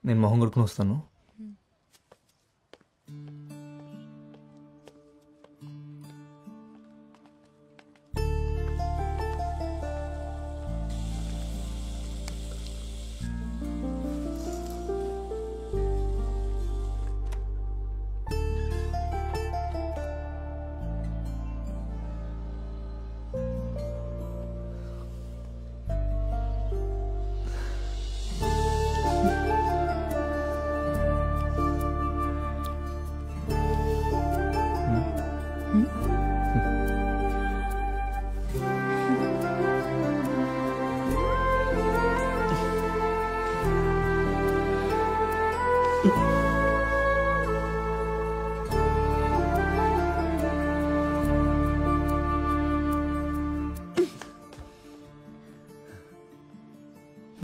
నేను మొహం కొడుకుని వస్తాను.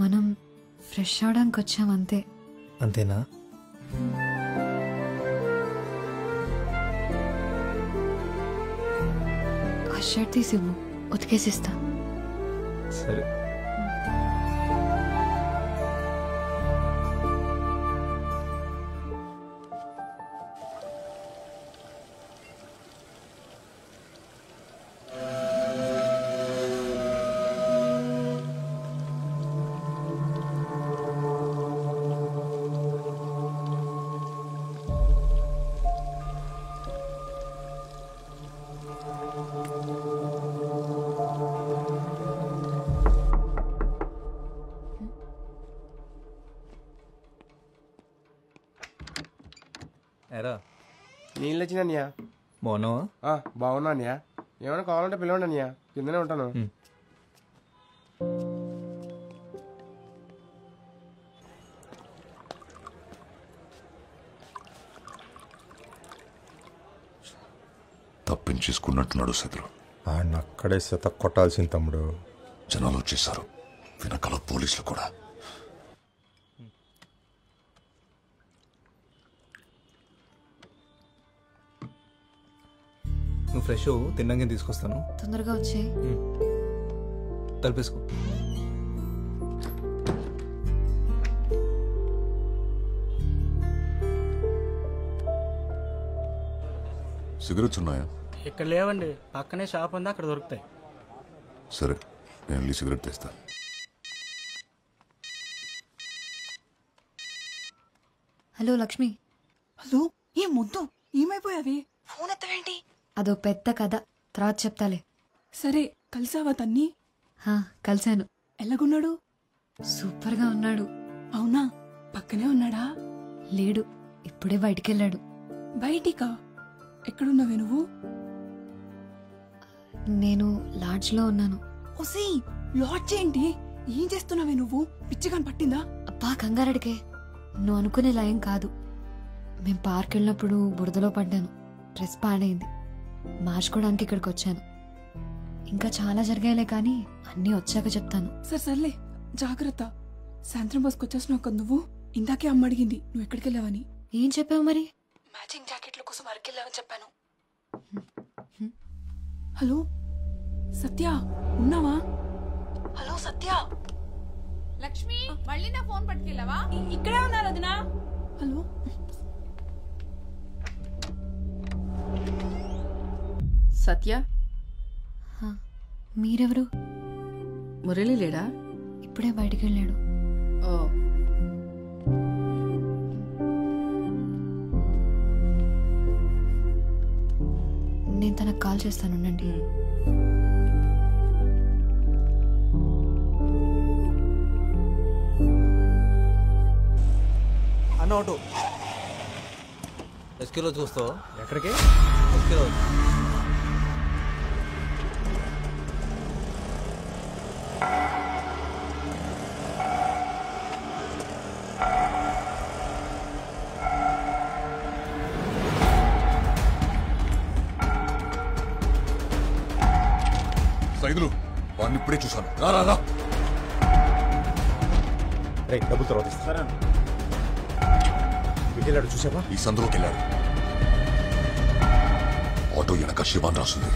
మనం ఫ్రెష్ అవడానికి వచ్చాం అంతే. అంతేనా? ఆ షర్ట్ తీసి ఇవ్వు, ఉతికేసిస్తా. సరే. ఎరా నీళ్ళు వచ్చినానియా? బాగున్నావా? బాగున్నా అనియా. ఏమైనా కావాలంటే పిలవండి అనియా, కిందనే ఉంటాను. తప్పించేసుకున్నట్టున్నాడు శత్రు. ఆయన అక్కడే శత కొట్టాల్సింది తమ్ముడు. జనాలు వచ్చేసారు, వెనకాల పోలీసులు కూడా. నువ్వు ఫ్రెష్ తిన్నాక తీసుకొస్తాను. తొందరగా వచ్చే. తలపేసుకో. సిగరెట్స్ ఉన్నాయా? ఇక్కడ లేవండి, పక్కనే షాప్ ఉంది, అక్కడ దొరుకుతాయి. సరే, నేను వెళ్ళి సిగరెట్ తెస్తా. హలో లక్ష్మి. హలో, ఏం ముద్దు ఏమైపోయావి? ఫోన్ ఎత్తవేంటి? అదో పెద్ద కథ, తర్వాత చెప్తాలే. సరే, కలిసావా తన్ని? కలిశాను. ఎలాగున్నాడు? సూపర్గా ఉన్నాడు. అవునా? పక్కనే ఉన్నాడా? లేడు, ఇప్పుడే బయటికెళ్ళాడు. బయటికా? ఎక్కడున్నావే నువ్వు? నేను లాడ్జ్లో ఉన్నాను. ఓసీ, లాడ్జ్ ఏంటి? ఏం చేస్తున్నావే నువ్వు? పిచ్చిగాని పట్టిందా? అబ్బా కంగారడికే, నువ్వు అనుకునేలా ఏం కాదు. మేం పార్క్ వెళ్ళినప్పుడు బురదలో పడ్డాను, డ్రెస్ పాడైంది, మార్చుకోవడానికి ఇక్కడికి వచ్చాను. ఇంకా చాలా జరిగాయిలే, కానీ అన్నీ వచ్చాక చెప్తాను. సర్లే, జాగ్రత్త. సాయంత్రం బస్కి వచ్చేసినావు కదా నువ్వు. ఇందాకే అమ్మ అడిగింది నువ్వు ఎక్కడికి వెళ్ళావని. ఏం చెప్పావు మరి? మ్యాచింగ్ జాకెట్ల కోసం అరకెళ్ళావని చెప్పాను. హలో సత్య, ఉన్నావా? హలో సత్య. లక్ష్మి, మళ్ళీ నా ఫోన్ పట్టుకెళ్ళావా? ఇక్కడే ఉన్నారు వదినా. హలో సత్య, మీరెవరు? మురళి లేడా? ఇప్పుడే బయటికి వెళ్ళాడు. ఓ, నేను తనకు కాల్ చేస్తాను, ఉండండి. అన్న ఆటో ఎస్కేలో చూస్తావా? ఎక్కడికి? ఎస్కేలో. సైదులు, వాడిని ఇప్పుడే చూశాను. రా. డబ్బులు తర్వాత ఇస్తారా? వెళ్ళాడు చూసావా? ఈ సందులోకి వెళ్ళాడు. ఆటో వెనక శివాన్ రాస్తుంది.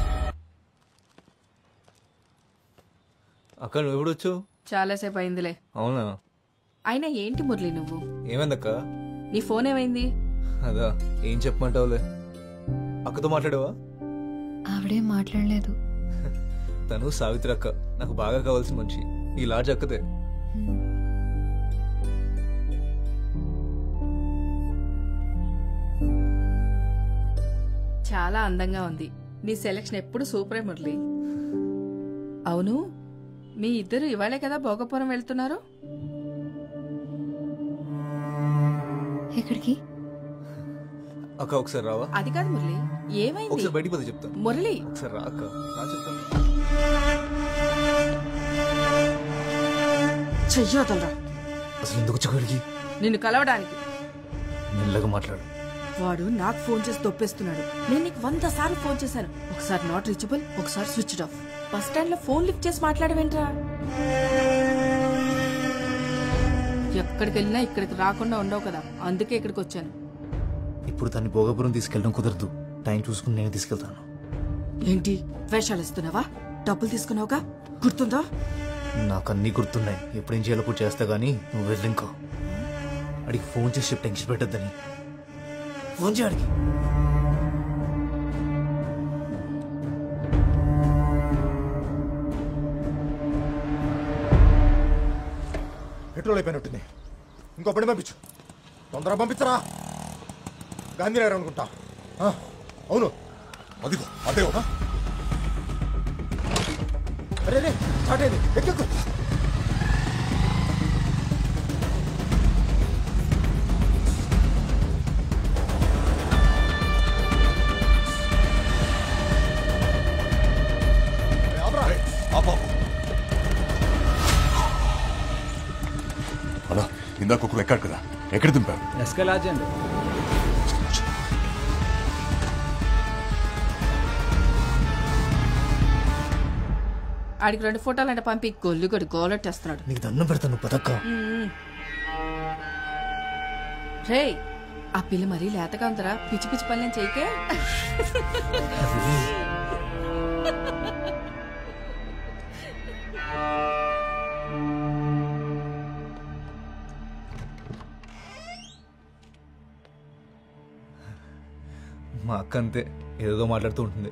అక్కడ నువ్వు ఎప్పుడు వచ్చావు? చాలాసేపు అయిందిలే. అవునా? అయినా ఏంటి మురళి నువ్వు? ఏమైందక్క? నీ ఫోన్ ఏమైంది? అదా, ఏం చెప్పమంటావులే. అక్కతో మాట్లాడావా? ఆవిడేం మాట్లాడలేదు. తను సావిత్రి అక్క, నాకు బాగా కావాల్సిన మనిషి. ఈ లాడ్జ్ అక్కదే. చాలా అందంగా ఉంది. నీ సెలక్షన్ ఎప్పుడు సూపరే మురళి. అవును, మీ ఇద్దరు ఇవాళే కదా భోగపురం వెళ్తున్నారు? ఎక్కడికి? అక్క ఒకసారి రావా? అది కాదు మురళి, ఏమైంది? ఒకసారి బయటికి పోతే చెప్తాను. మురళి ఒకసారి రా అక్క, రా చెప్తాను. చెయ్యొదలరా. అసలు ఎందుకు వచ్చి నిన్ను కలవడానికి. మెల్లగా మాట్లాడు. వాడు నాకు ఫోన్ చేసి దొప్పేస్తున్నాడు. నేను నీకు 100 సార్లు ఫోన్ చేశాను. ఒకసారి నాట్ రీచబుల్, ఒకసారి స్విచ్ ఆఫ్. బస్ స్టాండ్ లో ఫోన్ లిఫ్ట్ చేసి మాట్లాడవేంట్రా? ఎక్కడికి వెళ్ళినా ఇక్కడికి రాకుండా ఉండవు కదా, అందుకే ఇక్కడికి వచ్చాను. ఇప్పుడు దాన్ని భోగపురం తీసుకెళ్ళడం కుదరదు. టైం చూసుకుని నేను తీసుకెళ్తాను. ఏంటి వేషాలు ఇస్తున్నావా? డబ్బులు తీసుకున్నావుగా, గుర్తుందా? నాకు అన్నీ గుర్తున్నాయి. ఎప్పుడేం చేయాలో కూడా చేస్తా గానీ నువ్వు వెళ్ళి ఇంకో అడిగి ఫోన్ చేసి చెప్పి టెన్షన్ పెట్టద్దని. ఫోన్ చేయడికి. పెట్రోల్ అయిపోయినట్టుంది. ఇంకో బండి పంపించు, తొందరగా పంపించరా. గాంధీనగర్ అనుకుంటా. అవును, అదిగో అదే. అరే రే, స్టార్ట్ అయింది. ఎక్కెక్కు. అలా ఇందాక ఒకరు ఎక్కాడు కదా, ఎక్కడ దింపారు? ఎస్కలాజ్ అండి. ఆడికి 2 ఫోటోలు అంటే పంపి గొల్లుగొడి గోలెట్టేస్తున్నాడు. నీకు దండం పెడతాను పదక్క. రే, ఆ పిల్ల మరీ లేతగా ఉందరా, పిచ్చి పిచ్చి పనులేం చేయకే. మా అక్క అంతే, ఏదో మాట్లాడుతూ ఉంటుంది.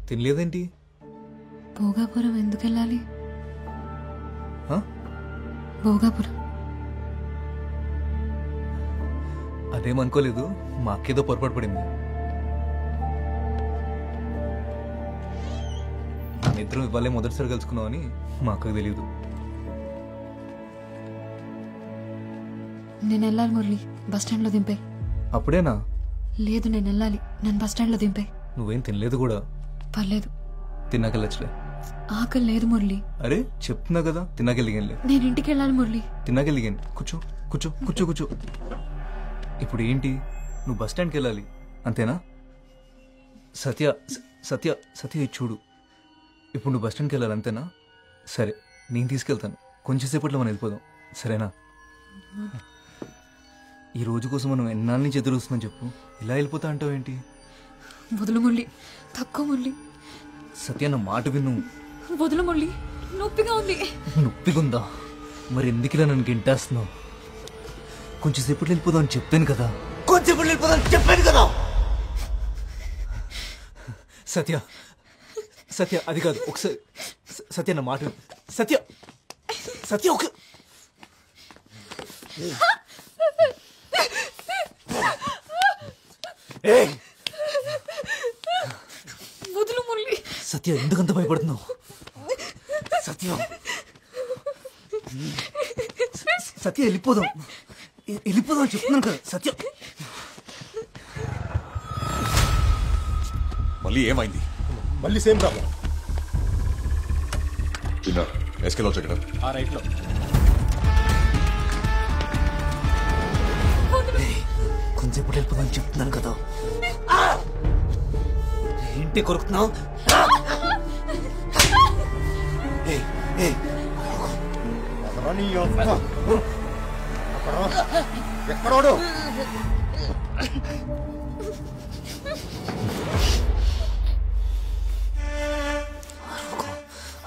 తినలేదేంటి? భోగాపురం ఎందుకు వెళ్ళాలి? హ? భోగాపురం అదేమనుకోలేదు. మా అక్కేదో పొరపాటు పడింది. మన ఇద్దరం ఇవాళే మొదటిసారి కలుసుకున్నామని మా అక్కకు తెలియదు. నేను వెళ్ళాలి మురళి, బస్ స్టాండ్ లో దింపే. అప్పుడేనా? లేదు, నేను వెళ్ళాలి. నన్ను బస్ స్టాండ్ లో దింపే. నువ్వేం తినలేదు కూడా. పర్లేదు, తిన్నాకెళ్ళచ్చులే. ఆకలి లేదు మురళి. అరే చెప్తున్నా కదా, తిన్నాకెళ్ళిగానులే. నేను ఇంటికి వెళ్ళాలి మురళి. తిన్నాకెళ్ళిగాను. కూర్చో కూర్చో కూర్చో కూర్చో. ఇప్పుడు ఏంటి, నువ్వు బస్ స్టాండ్కి వెళ్ళాలి అంతేనా? సత్య సత్య సత్య ఇది చూడు, ఇప్పుడు నువ్వు బస్ స్టాండ్కి వెళ్ళాలి అంతేనా? సరే, నేను తీసుకెళ్తాను. కొంచెంసేపట్లో మనం వెళ్ళిపోదాం, సరేనా? ఈ రోజు కోసం మనం ఎన్నాళ్ళ నుంచి ఎదురు వస్తుందని చెప్పు. ఇలా వెళ్ళిపోతా అంటావు ఏంటి? వదులు మురళి, తక్కువ మురళి. సత్య నా మాట విను. వదులు మురళి, నొప్పిగా ఉంది. నొప్పిగుందా? మరి ఎందుకు ఇలా నన్ను గింటేస్తున్నావు? కొంచెం సేపట్లో వెళ్ళిపోదాం అని చెప్పాను కదా. కొంచెంసేపట్లో వెళ్ళిపోదాం అని చెప్పాను కదా. సత్య సత్య అది కాదు, ఒకసారి సత్య నా మాట విను. సత్య సత్య ఒక వదులు మురళి. సత్య ఎందుకంత భయపడుతున్నావు? సత్య సత్య వెళ్ళిపోదాం, వెళ్ళిపోదాం అని చెప్తున్నాను కదా. సత్య మళ్ళీ ఏమైంది? మళ్ళీ సేమ్ ప్రాబ్లం. చిన్న ఎస్కేలో చెక్కడ ఆ రైట్లో. కొంచెంసేపు వెళ్ళిపోదాం అని చెప్తున్నాను కదా. ఏంటి కొరుకుతున్నావు? అని ఎక్కడోడు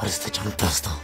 అరిస్తే చంపేస్తాం.